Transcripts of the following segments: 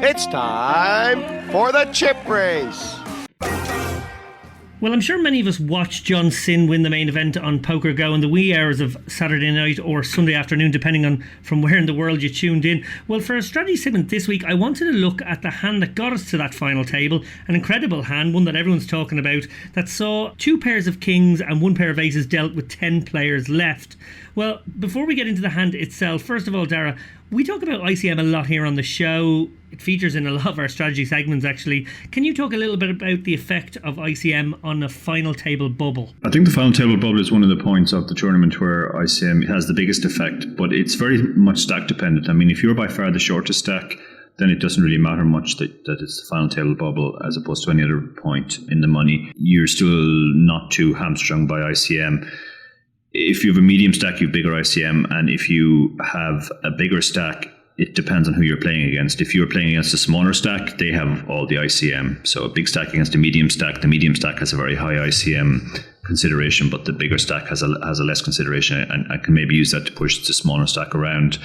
It's time for the chip race. Well, I'm sure many of us watched John Sin win the main event on Poker Go in the wee hours of Saturday night or Sunday afternoon, depending on from where in the world you tuned in. Well, for a strategy segment this week, I wanted to look at the hand that got us to that final table. An incredible hand, one that everyone's talking about, that saw two pairs of kings and one pair of aces dealt with 10 players left. Well, before we get into the hand itself, first of all, Dara, we talk about ICM a lot here on the show. It features in a lot of our strategy segments, actually. Can you talk a little bit about the effect of ICM on a final table bubble? I think the final table bubble is one of the points of the tournament where ICM has the biggest effect, but it's very much stack dependent. I mean, if you're by far the shortest stack, then it doesn't really matter much that it's the final table bubble as opposed to any other point in the money. You're still not too hamstrung by ICM. If you have a medium stack, you have bigger ICM, and if you have a bigger stack, it depends on who you're playing against. If you're playing against a smaller stack, they have all the ICM. So a big stack against a medium stack, the medium stack has a very high ICM consideration, but the bigger stack has a less consideration, and I can maybe use that to push the smaller stack around.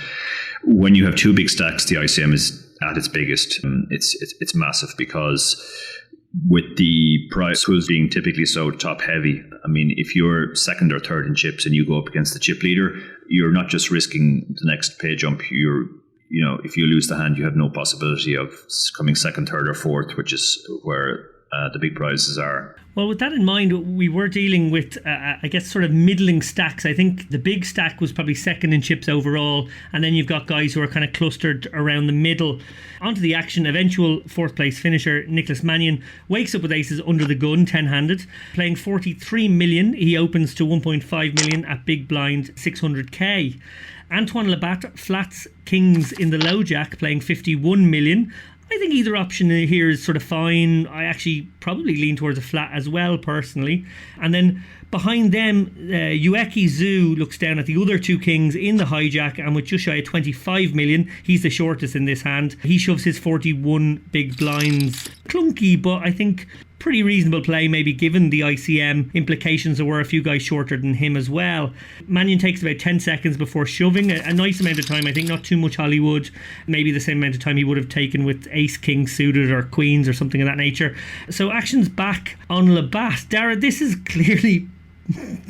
When you have two big stacks, the ICM is at its biggest. It's massive because with the prize pools being typically so top heavy, I mean, if you're second or third in chips and you go up against the chip leader, you're not just risking the next pay jump. If you lose the hand, you have no possibility of coming second, third, or fourth, which is where the big prizes are. Well, with that in mind, we were dealing with, I guess, sort of middling stacks. I think the big stack was probably second in chips overall, and then you've got guys who are kind of clustered around the middle. Onto the action, eventual fourth place finisher Nicholas Mannion wakes up with aces under the gun, 10-handed, playing 43 million. He opens to 1.5 million at big blind 600k. Antoine Labat flats kings in the low jack, playing 51 million. I think either option here is sort of fine. I actually probably lean towards a flat as well, personally. And then behind them, Ueki Zhu looks down at the other two kings in the hijack, and with just shy of 25 million, he's the shortest in this hand. He shoves his 41 big blinds. Clunky, but I think pretty reasonable play, maybe given the ICM implications. There were a few guys shorter than him as well. Mannion takes about 10 seconds before shoving, a nice amount of time. I think not too much Hollywood, maybe the same amount of time he would have taken with ace king suited or queens or something of that nature. So action's back on Labat. Dara, this is clearly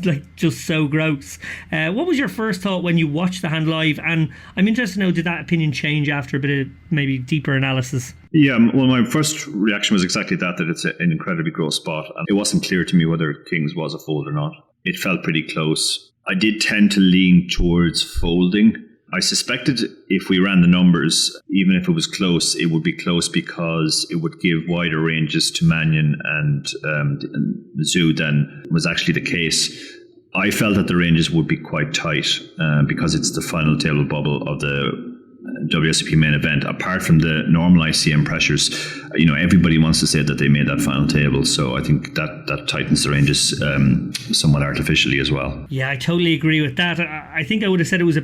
like just so gross. What was your first thought when you watched the hand live? And I'm interested to know, did that opinion change after a bit of maybe deeper analysis? Yeah, well, my first reaction was exactly that it's an incredibly gross spot. And it wasn't clear to me whether kings was a fold or not. It felt pretty close. I did tend to lean towards folding. I suspected if we ran the numbers, even if it was close, it would be close because it would give wider ranges to Mannion and Zhu than was actually the case. I felt that the ranges would be quite tight because it's the final table bubble of the WSOP main event. Apart from the normal ICM pressures, everybody wants to say that they made that final table, so I think that tightens the ranges somewhat artificially as well. Yeah, I totally agree with that. I think I would have said it was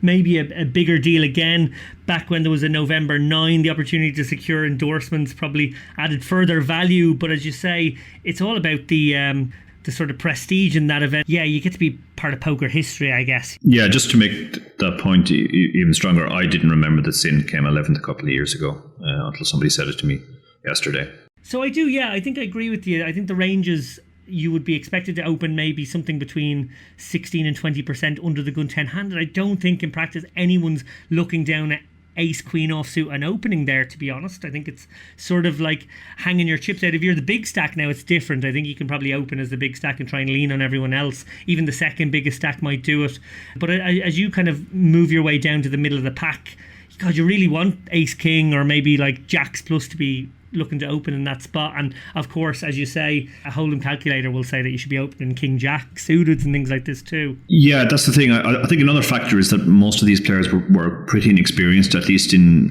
maybe a bigger deal again back when there was a November 9. The opportunity to secure endorsements probably added further value, but as you say, it's all about the sort of prestige in that event. Yeah, you get to be part of poker history, I guess. Yeah, just to make that point even stronger, I didn't remember that Sin came 11th a couple of years ago until somebody said it to me yesterday. So I do, yeah, I think I agree with you. I think the ranges you would be expected to open maybe something between 16 and 20% under the gun 10-handed. I don't think in practice anyone's looking down at ace queen offsuit and opening there, to be honest. I think it's sort of like hanging your chips out. If you're the big stack now, it's different. I think you can probably open as the big stack and try and lean on everyone else. Even the second biggest stack might do it. But as you kind of move your way down to the middle of the pack, God, you really want ace king or maybe like jacks plus to be looking to open in that spot. And of course, as you say, a hold'em calculator will say that you should be opening king jack suited and things like this too. Yeah, that's the thing. I think another factor is that most of these players were pretty inexperienced, at least in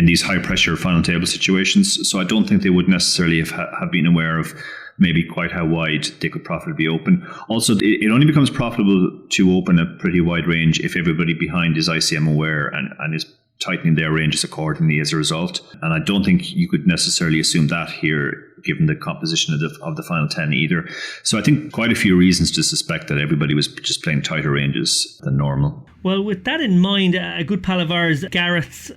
these high pressure final table situations. So I don't think they would necessarily have been aware of maybe quite how wide they could profitably open. Also, it only becomes profitable to open a pretty wide range if everybody behind is ICM aware and is tightening their ranges accordingly as a result. And I don't think you could necessarily assume that here given the composition of the final 10 either. So I think quite a few reasons to suspect that everybody was just playing tighter ranges than normal. Well, with that in mind, a good pal of ours, Garrett's,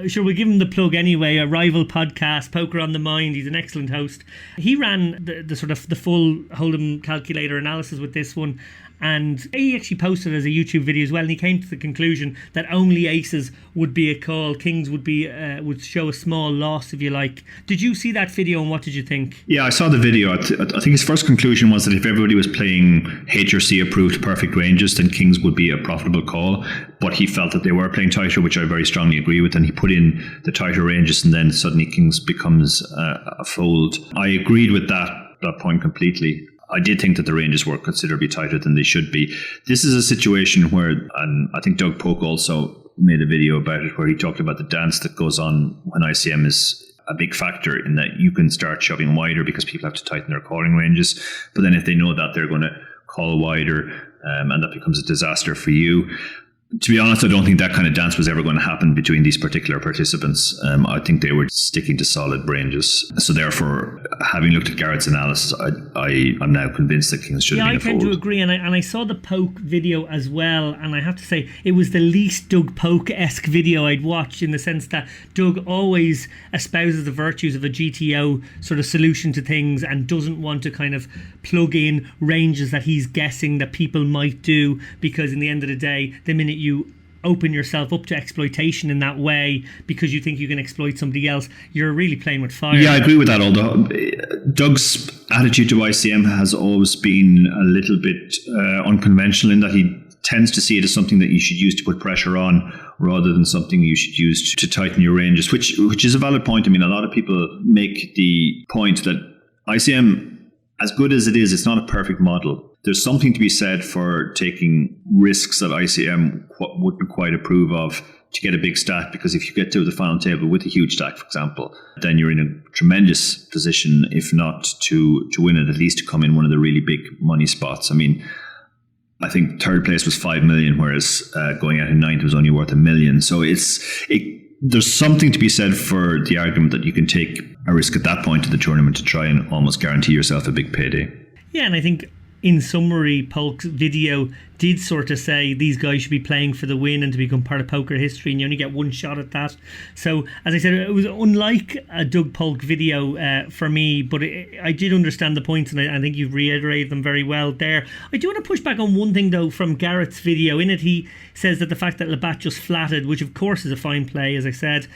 sure, we'll give him the plug anyway, a rival podcast, Poker on the Mind. He's an excellent host. He ran the sort of the full Hold'em calculator analysis with this one, and he actually posted it as a YouTube video as well, and he came to the conclusion that only aces would be a call, kings would be would show a small loss, if you like. Did you see that video, and what did you think? Yeah, I saw the video. I think his first conclusion was that if everybody was playing HRC approved perfect ranges, then kings would be a profitable call, but he felt that they were playing tighter, which I very strongly agree with, and he put in the tighter ranges, and then suddenly kings becomes a fold. I agreed with that point completely. I did think that the ranges were considerably tighter than they should be. This is a situation where, and I think Doug Polk also made a video about it, where he talked about the dance that goes on when ICM is a big factor, in that you can start shoving wider because people have to tighten their calling ranges. But then if they know that, they're going to call wider, and that becomes a disaster for you. To be honest, I don't think that kind of dance was ever going to happen between these particular participants. I think they were sticking to solid ranges. So therefore, having looked at Garrett's analysis, I'm now convinced that kings should have been a fold. Yeah, I tend to agree. And I saw the Poke video as well. And I have to say, it was the least Doug Polk-esque video I'd watched, in the sense that Doug always espouses the virtues of a GTO sort of solution to things, and doesn't want to kind of plug in ranges that he's guessing that people might do, because in the end of the day, the minute you open yourself up to exploitation in that way because you think you can exploit somebody else, you're really playing with fire. Yeah, I agree with that, although Doug's attitude to ICM has always been a little bit unconventional, in that he tends to see it as something that you should use to put pressure on, rather than something you should use to tighten your ranges, which is a valid point. I mean, a lot of people make the point that ICM, as good as it is, it's not a perfect model. There's something to be said for taking risks that ICM wouldn't quite approve of to get a big stack, because if you get to the final table with a huge stack, for example, then you're in a tremendous position, if not to win it, at least to come in one of the really big money spots. I mean, I think third place was 5 million, whereas going out in ninth was only worth $1 million. So there's something to be said for the argument that you can take a risk at that point of the tournament to try and almost guarantee yourself a big payday. Yeah, and I think in summary, Polk's video did sort of say these guys should be playing for the win and to become part of poker history, and you only get one shot at that. So, as I said, it was unlike a Doug Polk video for me, but I did understand the points, and I think you've reiterated them very well there. I do want to push back on one thing, though, from Garrett's video. In it, he says that the fact that Labat just flatted, which of course is a fine play, as I said,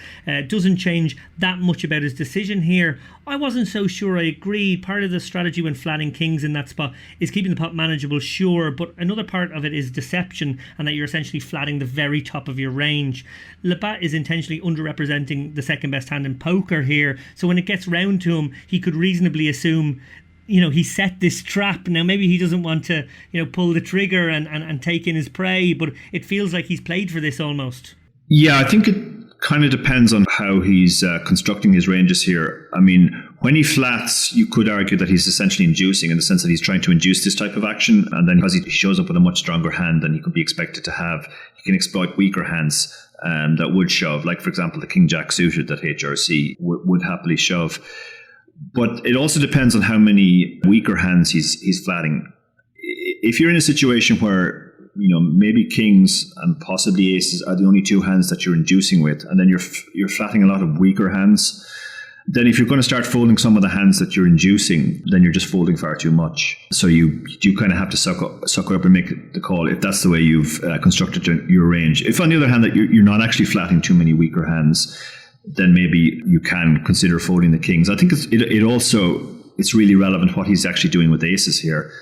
doesn't change that much about his decision here. I wasn't so sure I agreed. Part of the strategy when flatting kings in that spot is keeping the pot manageable, sure, but another part of it is deception, and that you're essentially flatting the very top of your range. Labat is intentionally underrepresenting the second best hand in poker here, so when it gets round to him, he could reasonably assume, you know, he set this trap. Now maybe he doesn't want to, you know, pull the trigger and take in his prey, but it feels like he's played for this almost. Yeah, I think it kind of depends on how he's constructing his ranges here. I mean, when he flats, you could argue that he's essentially inducing, in the sense that he's trying to induce this type of action, and then because he shows up with a much stronger hand than he could be expected to have, he can exploit weaker hands that would shove, like for example the king jack suited that HRC would happily shove. But it also depends on how many weaker hands he's flatting. If you're in a situation where, you know, maybe kings and possibly aces are the only two hands that you're inducing with, and then you're flatting a lot of weaker hands, then if you're going to start folding some of the hands that you're inducing, then you're just folding far too much. So you kind of have to suck up and make the call, if that's the way you've constructed your range. If on the other hand that you're not actually flatting too many weaker hands, then maybe you can consider folding the kings. I think it's really relevant what he's actually doing with aces here.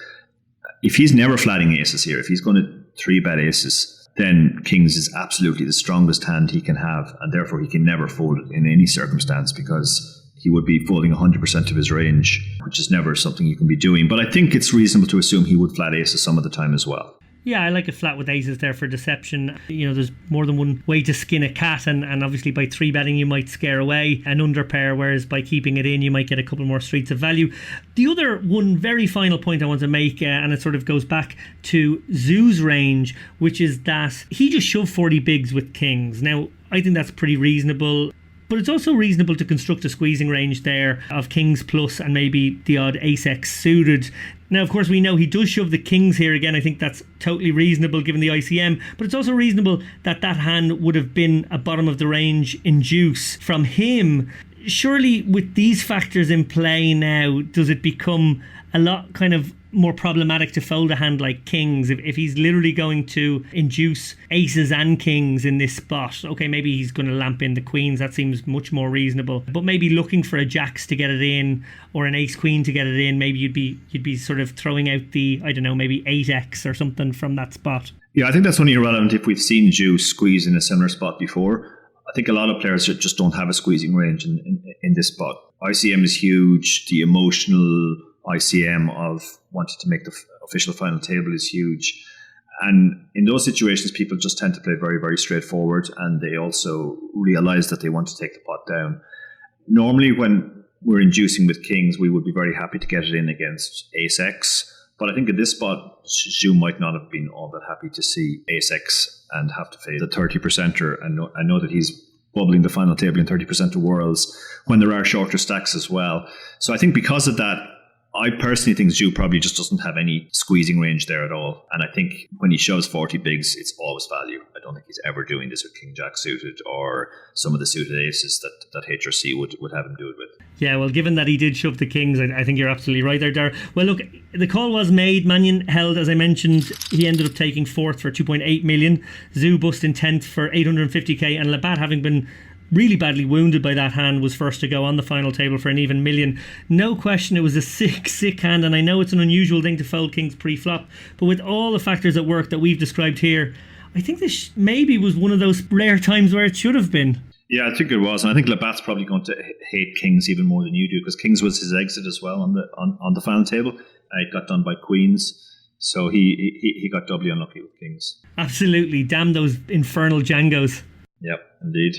If he's never flatting aces here, if he's going to 3-bet aces, then kings is absolutely the strongest hand he can have, and therefore he can never fold it in any circumstance, because he would be folding 100% of his range, which is never something you can be doing. But I think it's reasonable to assume he would flat aces some of the time as well. Yeah, I like a flat with aces there for deception. You know, there's more than one way to skin a cat, and obviously by 3-betting you might scare away an underpair, whereas by keeping it in you might get a couple more streets of value. The other one very final point I want to make, and it sort of goes back to Zoo's range, which is that he just shoved 40 bigs with kings. Now, I think that's pretty reasonable. But it's also reasonable to construct a squeezing range there of kings plus and maybe the odd ace-x suited. Now, of course, we know he does shove the kings here again. I think that's totally reasonable given the ICM. But it's also reasonable that that hand would have been a bottom of the range induce from him. Surely with these factors in play now, does it become a lot kind of more problematic to fold a hand like kings if he's literally going to induce aces and kings in this spot? Okay, maybe he's going to lamp in the queens. That seems much more reasonable. But maybe looking for a jacks to get it in or an ace queen to get it in, maybe you'd be sort of throwing out the, I don't know, maybe 8x or something from that spot. Yeah, I think that's only irrelevant if we've seen Jew squeeze in a similar spot before. I think a lot of players just don't have a squeezing range in this spot. ICM is huge. The emotional ICM of wanting to make the official final table is huge. And in those situations, people just tend to play very, very straightforward, and they also realize that they want to take the pot down. Normally, when we're inducing with kings, we would be very happy to get it in against ace-x. But I think in this spot, Zhu might not have been all that happy to see ace-x and have to face the 30%er. And I know that he's bubbling the final table in 30% of worlds when there are shorter stacks as well. So I think because of that, I personally think Zhu probably just doesn't have any squeezing range there at all. And I think when he shoves 40 bigs, it's always value. I don't think he's ever doing this with King Jack suited or some of the suited aces that HRC would have him do it with. Yeah, well, given that he did shove the kings, I think you're absolutely right there, Dara. Well, look, the call was made. Mannion held, as I mentioned, he ended up taking fourth for 2.8 million. Zhu bust in 10th for 850k. And Labat, having been really badly wounded by that hand, was first to go on the final table for an even million. No question, it was a sick hand, and I know it's an unusual thing to fold kings pre-flop, but with all the factors at work that we've described here, I think this maybe was one of those rare times where it should have been. Yeah, I think it was, and I think Labat's probably going to hate kings even more than you do, because kings was his exit as well on the final table. It got done by queens, so he got doubly unlucky with kings. Absolutely, damn those infernal Djangos. Yep, indeed.